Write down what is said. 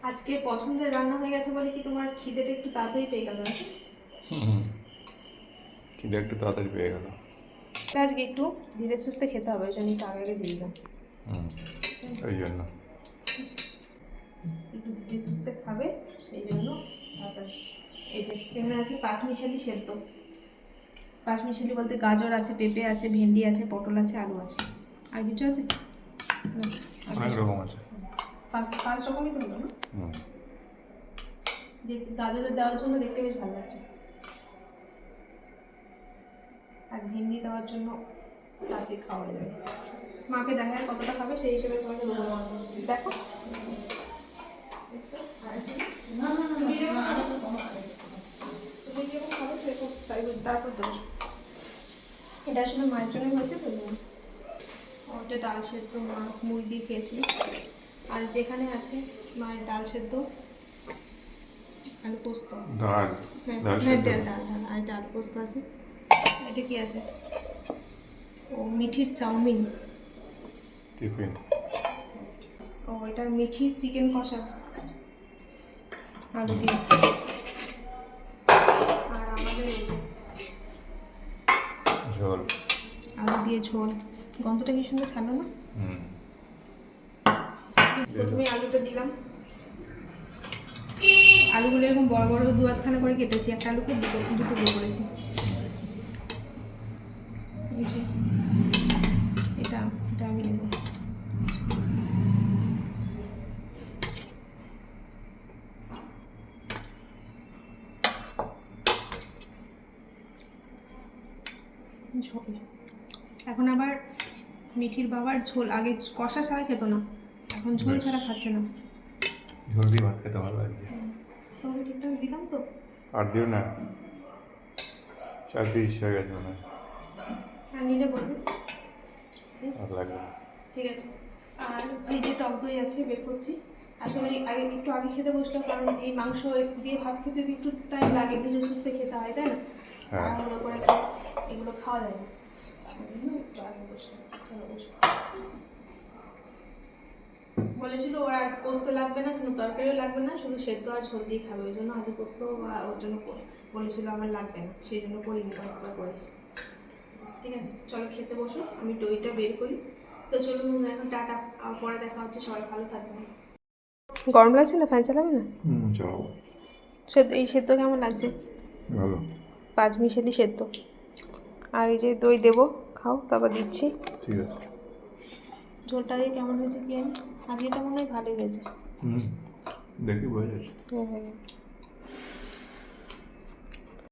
আজকে পছন্দের রান্না হয়ে গেছে বলে কি তোমার খিদেটা একটু তাড়াতাড়ি পেয়ে গেল নাকি? খিদে একটু তাড়াতাড়ি পেয়ে গেল। আজকে একটু ধীরে সুস্থে খেতে হবে, ওই জন্য একটু আগে আগে দিয়ে দাও। ওই জন্য একটু ধীরে সুস্থে খাবে, সেই জন্য তাড়াতাড়ি। এই যে এখানে আছে পাঁচমিশালি সেদ্ধ। পাঁচমিশালি বলতে গাজর আছে, পেঁপে আছে, ভেন্ডি আছে, পটল আছে, আলু আছে। আর কিছু আছে? অনেক রকম আছে। পাঁচ রকমই তো হলো না? গাজরের দেওয়ার জন্য দেখতে বেশ ভালো লাগছে, আর ভেন্ডি দেওয়ার জন্য তাড়াতাড়ি খাওয়া যাবে। মাকে দেখায় কতটা খাবে, সেই হিসেবে তোমাকে দেখো। তারপর দেবো। এটা আসলে মায়ের জন্য হয়েছে তো, ওটা ডাল সেদ্ধ মা মুড়ি দিয়ে খেয়েছিল। আর যেখানে আছে মায়ের ডাল সেদ্ধ, আলু পোস্ত, ডাল ডাল ডাল আর ডাল পোস্ত আছে। এটা কি আছে? ও মিঠির চাউমিন, টিফিন। ও এটা মিঠির চিকেন কষা আলু দিয়ে। আর আমাদের ঝোল, আলু দিয়ে ঝোল। গন্ধটা কি সুন্দর ছাড়লো না? প্রথমে আলুটা দিলাম। আলুগুলো এরকম বড় বড় দু হাতখানা করে কেটেছি, একটা আলুকে দুটো গুঁড়ো করেছি। এই যে এটা এটা আমি নেব। ঝোল এখন আবার মিঠির বাবার ঝোল, আগে কষা ছাড়া খেত না, এখন ঝোল ছাড়া খাচ্ছে না। ঝোল দিয়ে ভাত খেতে ভালো লাগবে। তোমাকে ঠিকঠাক দিলাম তো? আর দিও না, 4 পিস হয়ে গেছে মনে হয়। আর নিলে বলবে। ভালো লাগবে না। ঠিক আছে। আর এই যে টক দই আছে বের করছি। আসলে আগে একটু আগে খেতে বসলো, কারণ এই মাংস দিয়ে ভাত খেতে একটু টাইম লাগে, ধীরে সুস্থে খেতে হয়, তাই না? হ্যাঁ। তাহলে করে এগুলো খাওয়া যায় না। একটু আগে বসলো, চলো বসো। বলেছিল ওর আর পোস্ত লাগবে না, কোনো তরকারিও লাগবে না, শুধু সেদ্ধ আর ঝোল দিয়ে খাবে, ওই জন্য আলু পোস্ত ওর জন্য বলেছিল আমার লাগবে না, সেই জন্য করিনি, করেছি। ঠিক আছে, চলো খেতে বসো, আমি দইটা বের করি। তো চলুন এখন টাটা, আর পরে দেখা হচ্ছে, সবাই ভালো থাকবেন। গরম লাগছে না? ফ্যান চালাবে না? চলো। সেদ্ধ, এই সেদ্ধ কেমন লাগছে? ভালো। পাঁচমিশালি সেদ্ধ। আর এই যে দই দেবো, খাও, তারপর দিচ্ছি। ঠিক আছে। ঝোলটা দিয়ে কেমন হয়েছে কি জানি, আগেটা মনে হয় ভালোই হয়েছে। দেখি বোঝা যাচ্ছে। হ্যাঁ।